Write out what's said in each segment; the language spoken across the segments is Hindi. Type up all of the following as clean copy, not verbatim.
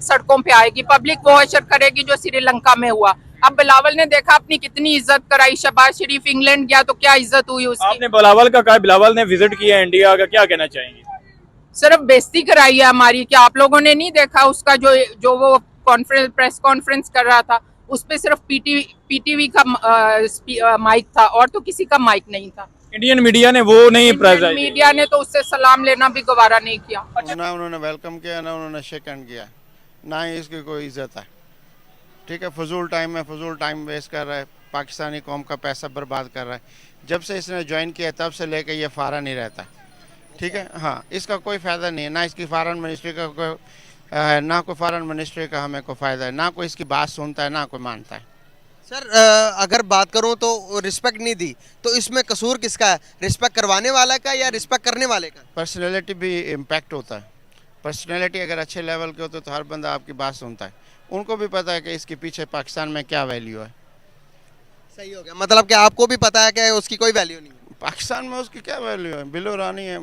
सड़कों पे आएगी, पब्लिक वो असर करेगी जो श्रीलंका में हुआ। अब बिलावल ने देखा अपनी कितनी इज्जत कराई, शहबाज शरीफ इंग्लैंड गया तो क्या इज्जत हुई उसकी। आपने बिलावल का कहा, बिलावल ने विजिट किया इंडिया का, क्या कहना चाहेंगे? सिर्फ बेइज्जती कराई है हमारी। क्या आप लोगों ने नहीं देखा उसका जो वो कॉन्फ्रेंस, प्रेस कॉन्फ्रेंस कर रहा था, उस पे सिर्फ पीटीवी का माइक था और तो किसी का माइक नहीं था। इंडियन मीडिया ने वो नहीं प्रेजेंट, मीडिया ने तो उससे सलाम लेना भी गवारा नहीं किया। ना उन्होंने वेलकम किया, ना उन्होंने शेक हैंड किया, ना ही इसकी कोई इज्जत है। ठीक है, फजूल टाइम में फजूल टाइम वेस्ट कर रहा है, पाकिस्तानी कौम का पैसा बर्बाद कर रहा है। जब से इसने ज्वाइन किया तब से लेकर ये फारा नहीं रहता। ठीक है, हाँ, इसका कोई फ़ायदा नहीं है, ना इसकी फॉरेन मिनिस्ट्री का कोई ना कोई फॉरेन मिनिस्ट्री का हमें कोई फ़ायदा है, ना कोई इसकी बात सुनता है, ना कोई मानता है। सर अगर बात करूं तो रिस्पेक्ट नहीं दी, तो इसमें कसूर किसका है? रिस्पेक्ट करवाने वाला का या रिस्पेक्ट करने वाले का? पर्सनैलिटी भी इम्पैक्ट होता है। पर्सनैलिटी अगर अच्छे लेवल के होते तो हर बंदा आपकी बात सुनता है। उनको भी पता है कि इसके पीछे पाकिस्तान में क्या वैल्यू है। सही हो गया, मतलब कि आपको भी पता है कि उसकी कोई वैल्यू नहीं है। पाकिस्तान में उसकी क्या वैल्यू है? बिलो रानी है,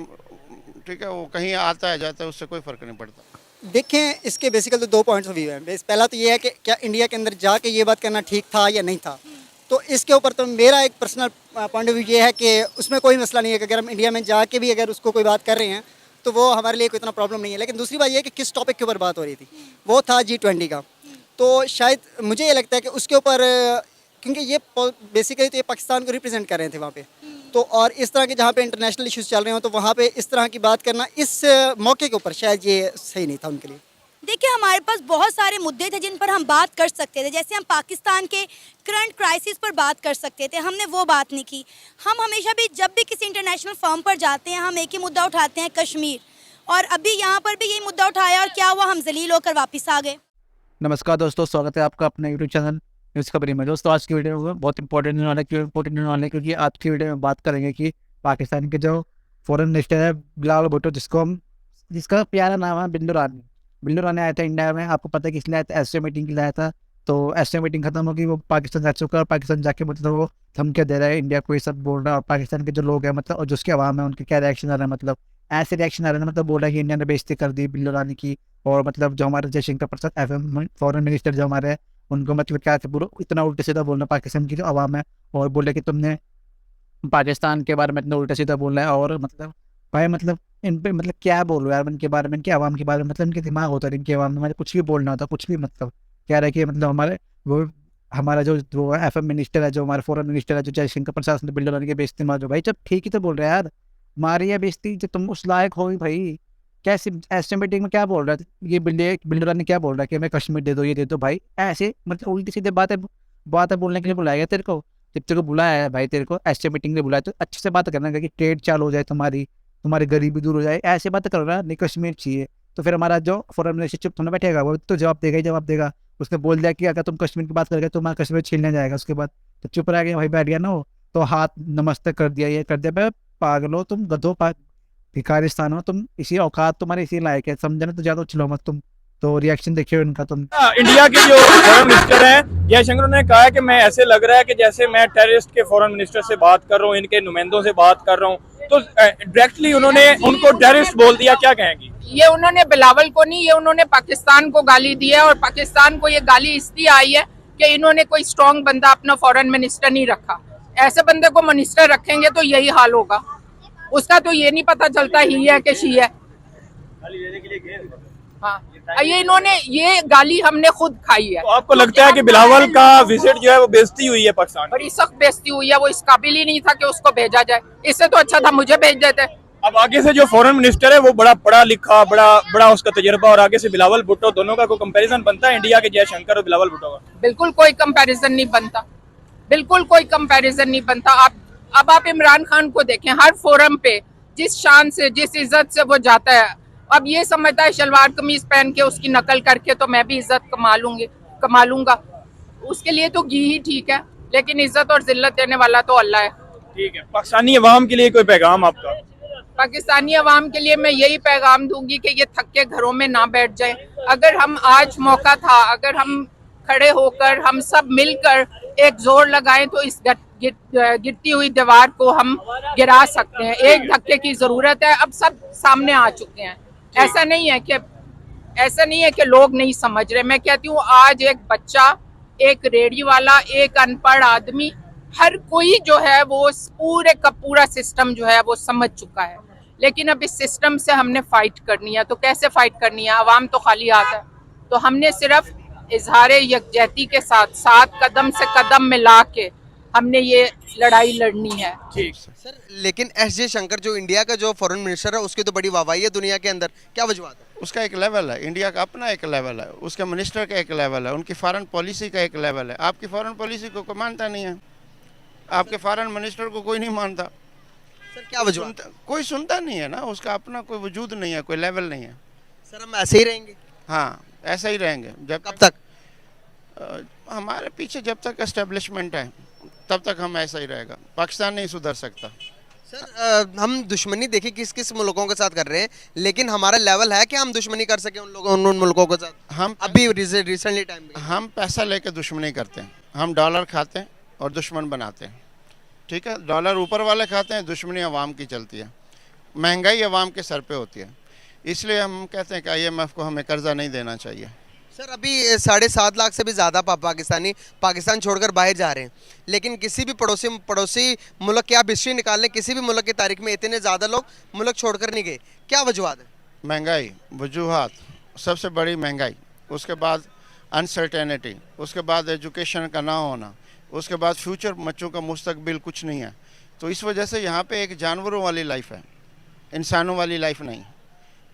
ठीक है, वो कहीं आता है जाता है, उससे कोई फ़र्क नहीं पड़ता। देखें, इसके बेसिकल तो दो पॉइंट्स ऑफ व्यू हैं। पहला तो ये है कि क्या इंडिया के अंदर जाके ये बात करना ठीक था या नहीं था। तो इसके ऊपर तो मेरा एक पर्सनल पॉइंट ऑफ व्यू ये है कि उसमें कोई मसला नहीं है कि अगर हम इंडिया में जाके भी अगर उसको कोई बात कर रहे हैं तो वो हमारे लिए कोई इतना प्रॉब्लम नहीं है। लेकिन दूसरी बात ये है कि किस टॉपिक के ऊपर बात हो रही थी, वो था G20 का। तो शायद मुझे ये लगता है कि उसके ऊपर, क्योंकि ये बेसिकली तो ये पाकिस्तान को रिप्रेजेंट कर रहे थे वहाँ पे, तो और इस तरह के जहाँ पे इंटरनेशनल इश्यूज चल रहे हो तो वहाँ पे इस तरह की बात करना इस मौके के ऊपर शायद ये सही नहीं था उनके लिए। देखिए, हमारे पास बहुत सारे मुद्दे थे जिन पर हम बात कर सकते थे। जैसे हम पाकिस्तान के करंट क्राइसिस पर बात कर सकते थे, हमने वो बात नहीं की। हम हमेशा भी जब भी किसी इंटरनेशनल फॉर्म पर जाते हैं हम एक ही मुद्दा उठाते हैं, कश्मीर, और अभी यहाँ पर भी यही मुद्दा उठाया और क्या हुआ, हम जलील होकर वापस आ गए। नमस्कार दोस्तों, स्वागत है आपका अपने यूट्यूब चैनल न्यूज़ खबरी में। दोस्तों, आज की वीडियो में बहुत इंपॉर्टेंट होने वाला है। क्यों इंपॉर्टेंट होने वाला है? क्योंकि आज की वीडियो में बात करेंगे कि पाकिस्तान के जो फॉरेन मिनिस्टर है बिलावल भुट्टो, जिसका प्यारा नाम है बिल्लू रानी। बिल्लू रानी आया था इंडिया में, आपको पता है किस लिए आया था? एसओ मीटिंग के लिए आया था। तो एसओ मीटिंग खत्म होगी, वो पाकिस्तान जा चुका है और पाकिस्तान जाके मतलब वो धमकियाँ दे रहा है इंडिया को, ये सब बोल रहा है। और पाकिस्तान के जो लोग हैं मतलब, और जो उसके आवाम है, उनके क्या रिएक्शन आ रहा है, मतलब ऐसे रिएक्शन आ रहे हैं, मतलब बोल रहा है कि इंडिया ने बेइज्जती कर दी बिल्लू रानी की। और मतलब जो हमारे Jaishankar Prasad FM foreign minister जो हमारे हैं, उनको मतलब क्या पूरा इतना उल्टे सीधा बोलना पाकिस्तान की जो आवाम है, और बोले कि तुमने पाकिस्तान के बारे में इतना उल्टा सीधा बोलना है। और मतलब भाई, मतलब इन पे मतलब क्या बोल रहे यार, इनके बारे में, इनके आवाम के बारे में, मतलब इनके दिमाग होता है इनके आवाम में, मतलब कुछ भी बोलना होता, कुछ भी मतलब कह रहा है कि मतलब हमारा जो FM मिनिस्टर है, जो हमारे फॉरेन मिनिस्टर है, जो जयशंकर प्रसाद ने बिल्डर की बेइज्जती मार, जो भाई जब ठीक ही तो बोल रहे हैं यार, मारी है बेइज्जती जो तुम उस लायक हो भाई। कैसे ऐसे मीटिंग में क्या बोल रहा है ये बिल्डर ने, क्या बोल रहा है कि हमें कश्मीर दे दो, ये दे दो भाई। ऐसे मतलब उल्टी सीधे बातें बोलने के लिए बुलाया गया तेरे को। जब तेरे को बुलाया है भाई, तेरे को ऐसे मीटिंग में बुलाया तो अच्छे से बात करना कि ट्रेड चालू हो जाए, तुम्हारी गरीबी दूर हो जाए, ऐसे बात कर रहा है। नहीं, कश्मीर चाहिए तो फिर हमारा जो फॉरेन मिनिस्टर चुप थोड़ा बैठेगा, वो तो जवाब देगा ही जवाब देगा। उसने बोल दिया कि अगर तुम कश्मीर की बात करोगे तो तुम्हारा कश्मीर छीनने जाएगा। उसके बाद तो चुप रह गया भाई, बैठ गया ना हो, तो हाथ नमस्ते कर दिया, ये कर दिया। भाई पागलो तुम, गधो, भिखारिस्तान हो तुम, इसी औकात तुम्हारे इसी लायक है, समझना तो ज्यादा उछलो मत तुम। तो रिएक्शन देखिए उनका तुम। इंडिया के जो फॉरेन मिनिस्टर हैं जयशंकर ने कहा है कि मैं ऐसे लग रहा है कि जैसे मैं टेररिस्ट के फॉरेन मिनिस्टर से बात कर रहा हूँ, इनके नुमाइंदों से बात कर रहा हूँ। तो डायरेक्टली उन्होंने उनको टेररिस्ट बोल दिया, क्या कहेंगी? ये उन्होंने बिलावल को नहीं, ये उन्होंने पाकिस्तान को गाली दी है। और पाकिस्तान को ये गाली इसलिए आई है कि इन्होंने कोई स्ट्रॉन्ग बंदा अपना फॉरेन मिनिस्टर नहीं रखा। ऐसे बंदे को मिनिस्टर रखेंगे तो यही हाल होगा। उसका तो ये नहीं पता चलता ही है कि शी है। हाँ, ये गाली हमने खुद खाई है। तो आपको लगता है कि बिलावल का विजिट जो है वो बेइज्जती हुई है पाकिस्तान? बड़ी सख्त बेइज्जती हुई है। वो इस काबिल ही नहीं था कि उसको भेजा जाए। इससे तो अच्छा था मुझे भेज देते। अब आगे से जो फॉरेन मिनिस्टर है वो बड़ा पढ़ा लिखा, बड़ा उसका तजुर्बा, और आगे से बिलावल भुट्टो, दोनों का कोई कंपैरिजन बनता है इंडिया के जयशंकर और बिलावल भुट्टो का? बिल्कुल कोई कंपैरिजन नहीं बनता, बिल्कुल कोई कंपैरिजन नहीं बनता। अब आप इमरान खान को देखें, हर फोरम पे जिस शान से, जिस इज्जत से वो जाता है। अब ये समझता है शलवार कमीज पहन के उसकी नकल करके तो मैं भी इज्जत कमा लूंगा। उसके लिए तो घी ही ठीक है, लेकिन इज्जत और जिल्लत देने वाला तो अल्लाह है। ठीक है, पाकिस्तानी अवाम के लिए कोई पैगाम आपका? पाकिस्तानी अवाम के लिए मैं यही पैगाम दूंगी कि ये थक के घरों में ना बैठ जाएं। अगर हम आज मौका था, अगर हम खड़े होकर हम सब मिलकर एक जोर लगाएं तो इस गिरती हुई दीवार को हम गिरा सकते हैं। एक धक्के की जरूरत है, अब सब सामने आ चुके हैं। ऐसा नहीं है कि ऐसा नहीं है कि लोग नहीं समझ रहे। मैं कहती हूँ आज एक बच्चा, एक रेडी वाला, एक अनपढ़ आदमी, हर कोई जो है वो पूरे का पूरा सिस्टम जो है वो समझ चुका है। लेकिन अब इस सिस्टम से हमने फाइट करनी है। तो कैसे फाइट करनी है? आवाम तो खाली हाथ है। तो हमने सिर्फ इजहार यकजहती के साथ साथ कदम से कदम मिला के हमने ये लड़ाई लड़नी है। ठीक सर लेकिन एस जयशंकर जो इंडिया का जो फॉरेन मिनिस्टर है उसकी तो बड़ी वाहवाही है दुनिया के अंदर, क्या वजूहत है? उसका एक लेवल है, इंडिया का अपना एक लेवल है, उसके मिनिस्टर का एक लेवल है, उनकी फॉरेन पॉलिसी का एक लेवल है। आपकी फॉरेन पॉलिसी को कोई मानता नहीं है, आपके फॉरेन मिनिस्टर को कोई नहीं मानता। सर क्या वजूहत? कोई सुनता नहीं है ना, उसका अपना कोई वजूद नहीं है, कोई लेवल नहीं है। सर हम ऐसे ही रहेंगे? हाँ ऐसा ही रहेंगे जब कब तक? हमारे पीछे जब तक एस्टेब्लिशमेंट है तब तक हम ऐसा ही रहेगा। पाकिस्तान नहीं सुधर सकता। सर हम दुश्मनी देखिए किस किस मुल्कों के साथ कर रहे हैं, लेकिन हमारा लेवल है कि हम दुश्मनी कर सके उन लोगों उन मुल्कों के साथ? हम अभी रिसेंटली टाइम में हम पैसा लेके दुश्मनी करते हैं, हम डॉलर खाते हैं और दुश्मन बनाते हैं। ठीक है, डॉलर ऊपर वाले खाते हैं, दुश्मनी अवाम की चलती है, महंगाई अवाम के सर पे होती है। इसलिए हम कहते हैं कि IMF को हमें कर्जा नहीं देना चाहिए। सर अभी 7.5 लाख से भी ज़्यादा पाकिस्तानी पाकिस्तान छोड़कर बाहर जा रहे हैं, लेकिन किसी भी पड़ोसी मुल्क की आप हिस्ट्री निकाल लें, किसी भी मुल्क की तारीख में इतने ज़्यादा लोग मुल्क छोड़कर नहीं गए, क्या वजूहत है? महंगाई वजूहत, सबसे बड़ी महंगाई, उसके बाद अनसर्टेनिटी, उसके बाद एजुकेशन का ना होना, उसके बाद फ्यूचर बच्चों का मुस्तकबिल कुछ नहीं है। तो इस वजह से यहाँ पे एक जानवरों वाली लाइफ है, इंसानों वाली लाइफ नहीं।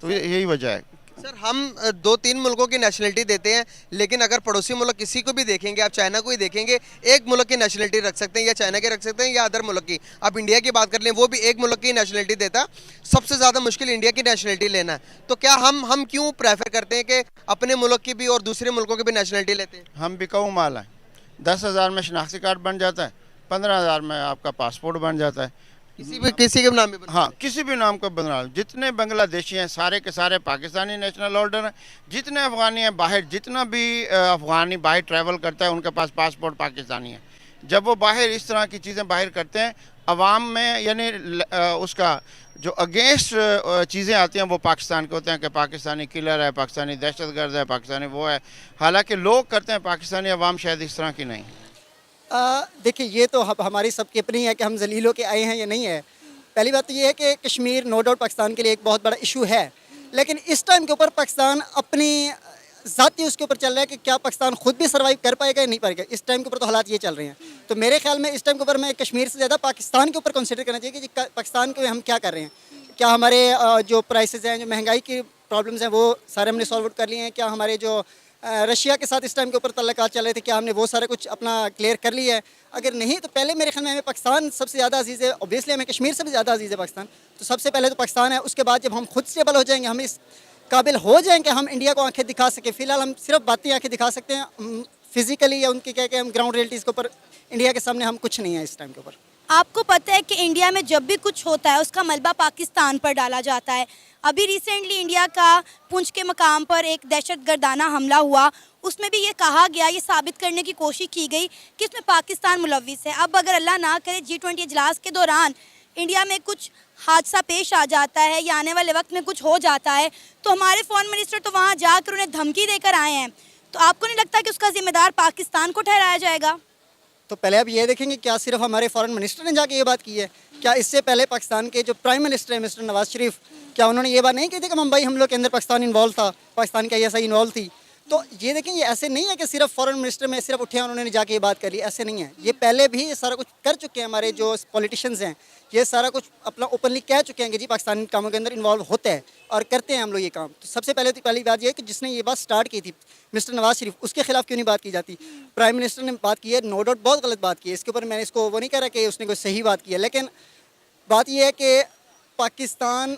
तो यही वजह है। सर हम 2-3 मुल्कों की नेशनलिटी देते हैं, लेकिन अगर पड़ोसी मुल्क किसी को भी देखेंगे, आप चाइना को ही देखेंगे, एक मुल्क की नेशनलिटी रख सकते हैं, या चाइना की रख सकते हैं या अदर मुल्क की। आप इंडिया की बात कर लें, वो भी एक मुल्क की नेशनलिटी देता। सबसे ज़्यादा मुश्किल इंडिया की नेशनलिटी लेना है। तो क्या हम क्यों प्रेफर करते हैं कि अपने मुल्क की भी और दूसरे मुल्कों की भी नेशनलिटी लेते हैं? हम बिकाऊ माल हैं। 10,000 में शनाख्ती कार्ड बन जाता है, 15,000 में आपका पासपोर्ट बन जाता है। किसी के नाम पे हाँ, किसी भी नाम का बना। जितने बांग्लादेशी हैं सारे के सारे पाकिस्तानी नेशनल होल्डर हैं। जितने अफगानी हैं बाहर, जितना भी अफगानी बाहर ट्रैवल करता है उनके पास पासपोर्ट पाकिस्तानी है। जब वो बाहर इस तरह की चीज़ें बाहर करते हैं, अवाम में यानी उसका जो अगेंस्ट चीज़ें आती हैं वो पाकिस्तान के होते हैं कि पाकिस्तानी किलर है, पाकिस्तानी दहशतगर्द है, पाकिस्तानी वो है। हालांकि लोग करते हैं, पाकिस्तानी अवाम शायद इस तरह की नहीं। देखिए ये तो हमारी सबकी अपनी है कि हम जलील होके आए हैं या नहीं है। पहली बात तो ये है कि कश्मीर नो डाउट पाकिस्तान के लिए एक बहुत बड़ा इशू है, लेकिन इस टाइम के ऊपर पाकिस्तान अपनी ज़ाती उसके ऊपर चल रहा है कि क्या पाकिस्तान खुद भी सर्वाइव कर पाएगा या नहीं पाएगा। इस टाइम के ऊपर तो हालात ये चल रहे हैं। तो मेरे ख्याल में इस टाइम के ऊपर मैं कश्मीर से ज़्यादा पाकिस्तान के ऊपर कंसिडर करना चाहिए कि पाकिस्तान के हम क्या कर रहे हैं। क्या हमारे जो प्राइसेस हैं, जो महंगाई की प्रॉब्लम्स हैं, वो सारे हमने सॉल्व आउट कर लिए हैं? क्या हमारे जो रशिया के साथ इस टाइम के ऊपर तल्लुकात चल रहे थे, क्या हमने वो सारा कुछ अपना क्लियर कर लिया है? अगर नहीं तो पहले मेरे ख्याल में हमें पाकिस्तान सबसे ज़्यादा अजीज़ है। ऑब्वियसली हमें कश्मीर से भी ज़्यादा अजीज़ है पाकिस्तान। तो सबसे पहले तो पाकिस्तान है। उसके बाद जब हम खुद स्टेबल हो जाएंगे, हम इस काबिल हो जाएंगे, हम इंडिया को आंखें दिखा सकें। फ़िलहाल हम सिर्फ बातें आंखें दिखा सकते हैं, फिजिकली या उनकी क्या हम ग्राउंड रियलिटीज़ के ऊपर इंडिया के सामने हम कुछ नहीं है इस टाइम के ऊपर। आपको पता है कि इंडिया में जब भी कुछ होता है उसका मलबा पाकिस्तान पर डाला जाता है। अभी रिसेंटली इंडिया का पुंछ के मकाम पर एक दहशतगर्दाना हमला हुआ, उसमें भी ये कहा गया, ये साबित करने की कोशिश की गई कि इसमें पाकिस्तान मुलव्विस है। अब अगर अल्लाह ना करे G20 इजलास के दौरान इंडिया में कुछ हादसा पेश आ जाता है या आने वाले वक्त में कुछ हो जाता है, तो हमारे फॉरेन मिनिस्टर तो वहाँ जाकर उन्हें धमकी देकर आए हैं। तो आपको नहीं लगता कि उसका जिम्मेदार पाकिस्तान को ठहराया जाएगा? तो पहले आप ये देखेंगे क्या सिर्फ हमारे फॉरेन मिनिस्टर ने जाके ये बात की है? क्या इससे पहले पाकिस्तान के जो प्राइम मिनिस्टर है मिस्टर नवाज शरीफ, क्या उन्होंने ये बात नहीं की थी कि मुंबई हमलों के अंदर पाकिस्तान इन्वॉल्व था, पाकिस्तान का ISI इन्वॉल्व थी? तो ये देखें, ये ऐसे नहीं है कि सिर्फ फॉरेन मिनिस्टर में सिर्फ उठे उन्होंने जाके ये बात कर ली, ऐसे नहीं है। ये पहले भी ये सारा कुछ कर चुके हैं। हमारे जो पॉलिटिशियंस हैं ये सारा कुछ अपना ओपनली कह चुके हैं कि जी पाकिस्तानी कामों के अंदर इन्वॉल्व होता है और करते हैं हम लोग ये काम। तो सबसे पहले तो पहली बात ये है कि जिसने ये बात स्टार्ट की थी मिस्टर नवाज शरीफ, उसके खिलाफ क्यों नहीं बात की जाती? प्राइम मिनिस्टर ने बात की है, नो डाउट बहुत गलत बात की है। इसके ऊपर मैंने इसको वो नहीं कह रहा कि उसने कोई सही बात की है, लेकिन बात यह है कि पाकिस्तान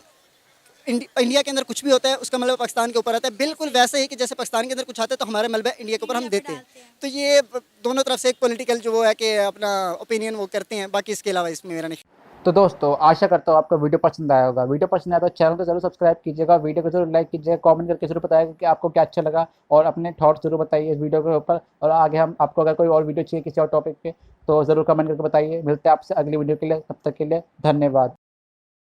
इंडिया के अंदर कुछ भी होता है उसका मलबा पाकिस्तान के ऊपर आता है। बिल्कुल वैसे ही कि जैसे पाकिस्तान के अंदर कुछ आता है तो हमारे मलबा इंडिया के ऊपर हम देते हैं। तो ये दोनों तरफ से एक पॉलिटिकल जो वो है कि अपना ओपिनियन वो करते हैं, बाकी इसके अलावा इसमें मेरा नहीं। तो दोस्तों आशा करता हूँ आपको वीडियो पसंद आया होगा। वीडियो पसंद आया तो चैनल को जरूर सब्सक्राइब कीजिएगा, वीडियो को जरूर लाइक कीजिएगा, कमेंट करके जरूर बताइएगा कि आपको क्या अच्छा लगा और अपने थॉट्स जरूर बताइए इस वीडियो के ऊपर। और आगे हम आपको अगर कोई और वीडियो चाहिए किसी और टॉपिक पे तो ज़रूर कमेंट करके बताइए। मिलते हैं आपसे अगली वीडियो के लिए, तब तक के लिए धन्यवाद।